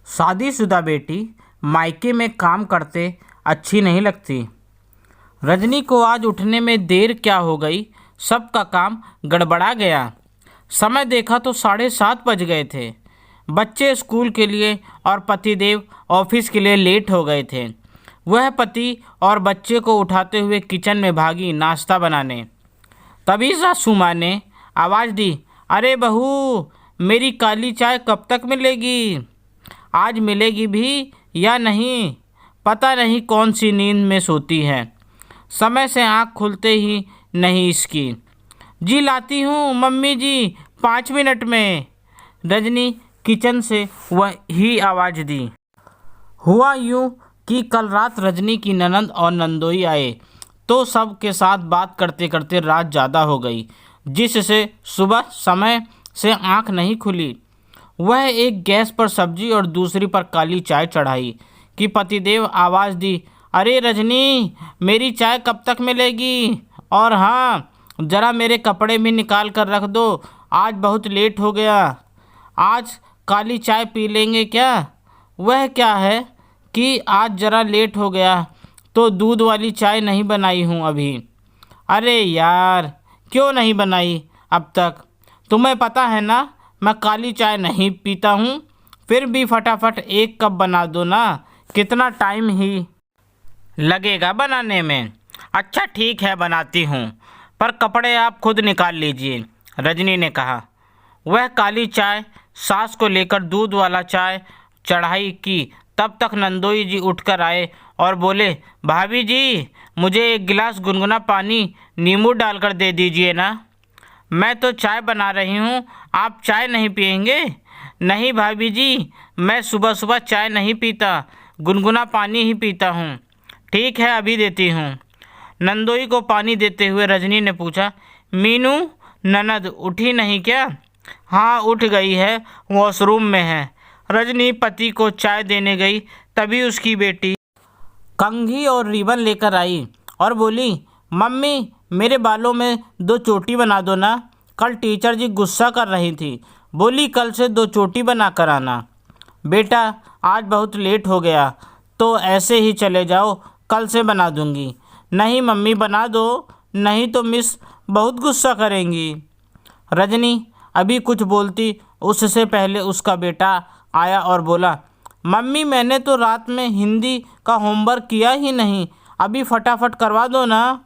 शादीशुदा बेटी मायके में काम करते अच्छी नहीं लगती। रजनी को आज उठने में देर क्या हो गई, सबका काम गड़बड़ा गया। समय देखा तो 7:30 बज गए थे। बच्चे स्कूल के लिए और पतिदेव ऑफिस के लिए लेट हो गए थे। वह पति और बच्चे को उठाते हुए किचन में भागी नाश्ता बनाने। तभी सासू माँ ने आवाज़ दी, अरे बहू, मेरी काली चाय कब तक मिलेगी? आज मिलेगी भी या नहीं? पता नहीं कौन सी नींद में सोती है, समय से आँख खुलते ही नहीं इसकी। जी लाती हूँ मम्मी जी, 5 मिनट में। रजनी किचन से वही आवाज़ दी। हुआ यूँ कि कल रात रजनी की ननंद और नंदोई आए तो सब के साथ बात करते करते रात ज़्यादा हो गई, जिससे सुबह समय से आँख नहीं खुली। वह एक गैस पर सब्जी और दूसरी पर काली चाय चढ़ाई कि पतिदेव आवाज़ दी, अरे रजनी, मेरी चाय कब तक मिलेगी? और हाँ, ज़रा मेरे कपड़े भी निकाल कर रख दो, आज बहुत लेट हो गया। आज काली चाय पी लेंगे क्या? वह क्या है कि आज ज़रा लेट हो गया तो दूध वाली चाय नहीं बनाई हूँ अभी। अरे यार, क्यों नहीं बनाई अब तक? तुम्हें पता है ना मैं काली चाय नहीं पीता हूँ। फिर भी फटाफट 1 कप बना दो ना, कितना टाइम ही लगेगा बनाने में। अच्छा ठीक है, बनाती हूँ, पर कपड़े आप खुद निकाल लीजिए, रजनी ने कहा। वह काली चाय सास को लेकर दूध वाला चाय चढ़ाई कि तब तक नंदोई जी उठकर आए और बोले, भाभी जी, मुझे 1 गिलास गुनगुना पानी नींबू डालकर दे दीजिए ना। मैं तो चाय बना रही हूँ, आप चाय नहीं पियेंगे? नहीं भाभी जी, मैं सुबह सुबह चाय नहीं पीता, गुनगुना पानी ही पीता हूँ। ठीक है, अभी देती हूँ। नंदोई को पानी देते हुए रजनी ने पूछा, मीनू ननद उठी नहीं क्या? हाँ उठ गई है, वॉशरूम में है। रजनी पति को चाय देने गई, तभी उसकी बेटी कंघी और रिबन लेकर आई और बोली, मम्मी, मेरे बालों में 2 चोटी बना दो ना। कल टीचर जी गुस्सा कर रही थी, बोली कल से 2 चोटी बना कर आना। बेटा, आज बहुत लेट हो गया तो ऐसे ही चले जाओ, कल से बना दूंगी। नहीं मम्मी, बना दो, नहीं तो मिस बहुत गुस्सा करेंगी। रजनी अभी कुछ बोलती उससे पहले उसका बेटा आया और बोला, मम्मी, मैंने तो रात में हिंदी का होमवर्क किया ही नहीं, अभी फटाफट करवा दो ना।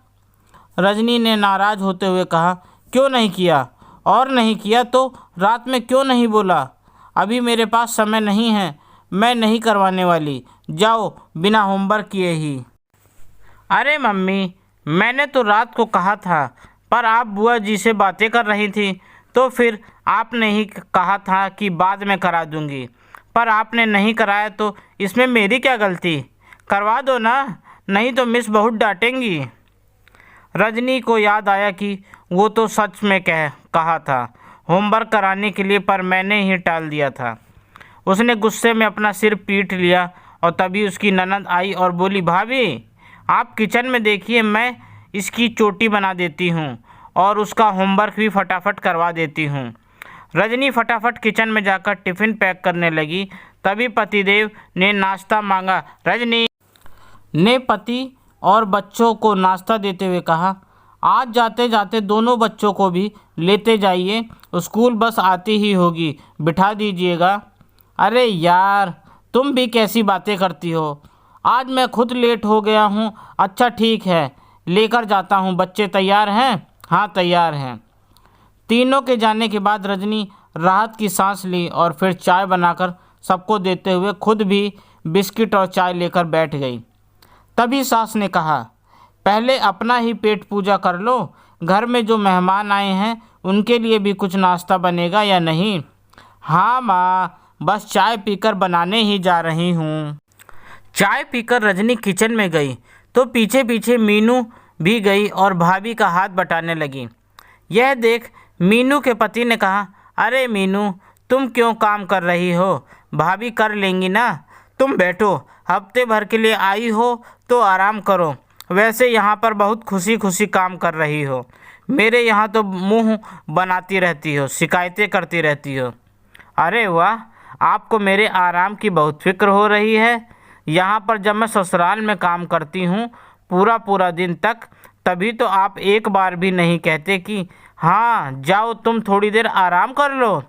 रजनी ने नाराज़ होते हुए कहा, क्यों नहीं किया? और नहीं किया तो रात में क्यों नहीं बोला? अभी मेरे पास समय नहीं है, मैं नहीं करवाने वाली, जाओ बिना होमवर्क किए ही। अरे मम्मी, मैंने तो रात को कहा था, पर आप बुआ जी से बातें कर रही थी तो फिर आपने ही कहा था कि बाद में करा दूंगी, पर आपने नहीं कराया तो इसमें मेरी क्या गलती? करवा दो ना, नहीं तो मिस बहुत डांटेंगी। रजनी को याद आया कि वो तो सच में कहा था होमवर्क कराने के लिए, पर मैंने ही टाल दिया था। उसने गुस्से में अपना सिर पीट लिया और तभी उसकी ननद आई और बोली, भाभी, आप किचन में देखिए, मैं इसकी चोटी बना देती हूँ और उसका होमवर्क भी फटाफट करवा देती हूँ। रजनी फटाफट किचन में जाकर टिफ़िन पैक करने लगी। तभी पतिदेव ने नाश्ता मांगा। रजनी ने पति और बच्चों को नाश्ता देते हुए कहा, आज जाते जाते दोनों बच्चों को भी लेते जाइए, स्कूल बस आती ही होगी, बिठा दीजिएगा। अरे यार, तुम भी कैसी बातें करती हो? आज मैं खुद लेट हो गया हूँ। अच्छा ठीक है, लेकर जाता हूँ। बच्चे तैयार हैं? हाँ तैयार हैं। तीनों के जाने के बाद रजनी राहत की सांस ली और फिर चाय बनाकर सबको देते हुए खुद भी बिस्किट और चाय लेकर बैठ गई। तभी सास ने कहा, पहले अपना ही पेट पूजा कर लो, घर में जो मेहमान आए हैं उनके लिए भी कुछ नाश्ता बनेगा या नहीं? हाँ माँ, बस चाय पीकर बनाने ही जा रही हूँ। चाय पीकर रजनी किचन में गई तो पीछे पीछे मीनू भी गई और भाभी का हाथ बटाने लगी। यह देख मीनू के पति ने कहा, अरे मीनू, तुम क्यों काम कर रही हो? भाभी कर लेंगी ना, तुम बैठो, हफ्ते भर के लिए आई हो तो आराम करो। वैसे यहाँ पर बहुत खुशी खुशी काम कर रही हो, मेरे यहाँ तो मुंह बनाती रहती हो, शिकायतें करती रहती हो। अरे वाह, आपको मेरे आराम की बहुत फिक्र हो रही है। यहाँ पर जब मैं ससुराल में काम करती हूँ पूरा पूरा दिन तक, तभी तो आप एक बार भी नहीं कहते कि हाँ जाओ तुम थोड़ी देर आराम कर लो।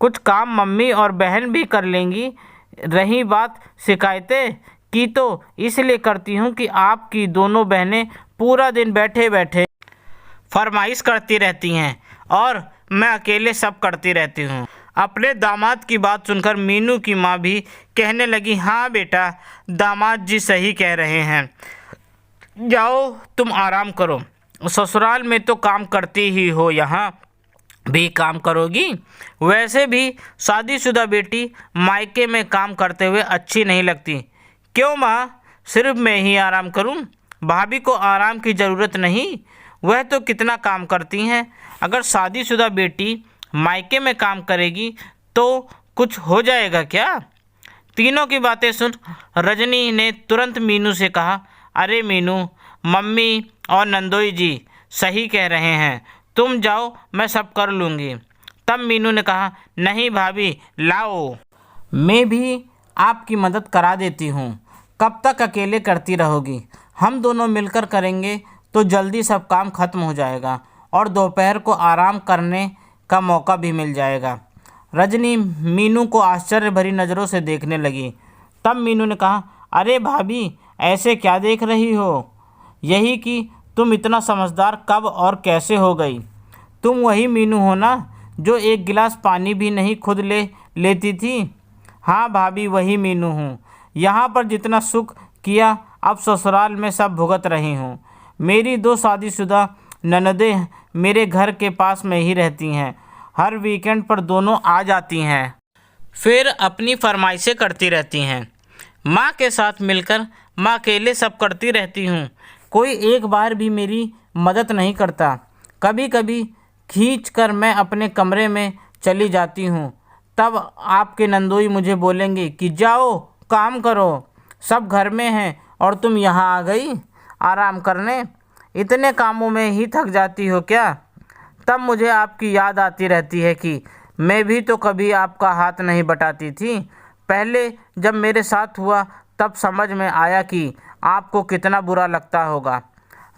कुछ काम मम्मी और बहन भी कर लेंगी। रही बात शिकायतें की, तो इसलिए करती हूँ कि आपकी दोनों बहनें पूरा दिन बैठे बैठे फरमाइश करती रहती हैं और मैं अकेले सब करती रहती हूँ। अपने दामाद की बात सुनकर मीनू की माँ भी कहने लगी, हाँ बेटा, दामाद जी सही कह रहे हैं, जाओ तुम आराम करो। ससुराल में तो काम करती ही हो, यहाँ भी काम करोगी। वैसे भी शादीशुदा बेटी मायके में काम करते हुए अच्छी नहीं लगती। क्यों माँ, सिर्फ मैं ही आराम करूं? भाभी को आराम की ज़रूरत नहीं, वह तो कितना काम करती हैं। अगर शादीशुदा बेटी मायके में काम करेगी तो कुछ हो जाएगा क्या? तीनों की बातें सुन रजनी ने तुरंत मीनू से कहा, अरे मीनू, मम्मी और नंदोई जी सही कह रहे हैं, तुम जाओ मैं सब कर लूँगी। तब मीनू ने कहा, नहीं भाभी, लाओ, मैं भी आपकी मदद करा देती हूँ। कब तक अकेले करती रहोगी? हम दोनों मिलकर करेंगे तो जल्दी सब काम खत्म हो जाएगा और दोपहर को आराम करने का मौका भी मिल जाएगा। रजनी मीनू को आश्चर्य भरी नज़रों से देखने लगी। तब मीनू ने कहा, अरे भाभी, ऐसे क्या देख रही हो? यही कि तुम इतना समझदार कब और कैसे हो गई? तुम वही मीनू हो ना जो एक गिलास पानी भी नहीं खुद ले लेती थी? हाँ भाभी, वही मीनू हूँ। यहाँ पर जितना सुख किया अब ससुराल में सब भुगत रही हूँ। मेरी दो शादीशुदा ननदें मेरे घर के पास में ही रहती हैं। हर वीकेंड पर दोनों आ जाती हैं, फिर अपनी फरमाइशें करती रहती हैं। माँ के साथ मिलकर मैं अकेले सब करती रहती हूँ, कोई एक बार भी मेरी मदद नहीं करता। कभी कभी खींच कर मैं अपने कमरे में चली जाती हूँ, तब आपके नंदोई मुझे बोलेंगे कि जाओ काम करो, सब घर में हैं और तुम यहाँ आ गई आराम करने। इतने कामों में ही थक जाती हो क्या? तब मुझे आपकी याद आती रहती है कि मैं भी तो कभी आपका हाथ नहीं बटाती थी। पहले जब मेरे साथ हुआ तब समझ में आया कि आपको कितना बुरा लगता होगा।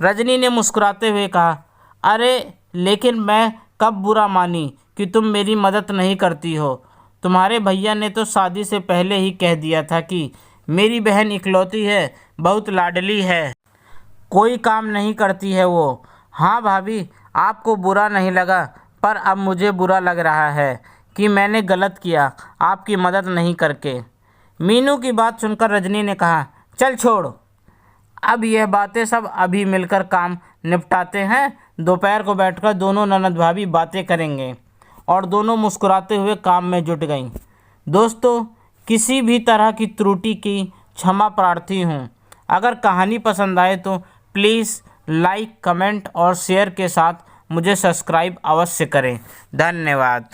रजनी ने मुस्कुराते हुए कहा, अरे लेकिन मैं कब बुरा मानी कि तुम मेरी मदद नहीं करती हो? तुम्हारे भैया ने तो शादी से पहले ही कह दिया था कि मेरी बहन इकलौती है, बहुत लाडली है, कोई काम नहीं करती है वो। हाँ भाभी, आपको बुरा नहीं लगा, पर अब मुझे बुरा लग रहा है कि मैंने गलत किया आपकी मदद नहीं करके। मीनू की बात सुनकर रजनी ने कहा, चल छोड़, अब यह बातें सब अभी मिलकर काम निपटाते हैं। दोपहर को बैठकर दोनों ननद भाभी बातें करेंगे। और दोनों मुस्कुराते हुए काम में जुट गईं। दोस्तों, किसी भी तरह की त्रुटि की क्षमा प्रार्थी हूँ। अगर कहानी पसंद आए तो प्लीज़ लाइक, कमेंट और शेयर के साथ मुझे सब्सक्राइब अवश्य करें। धन्यवाद।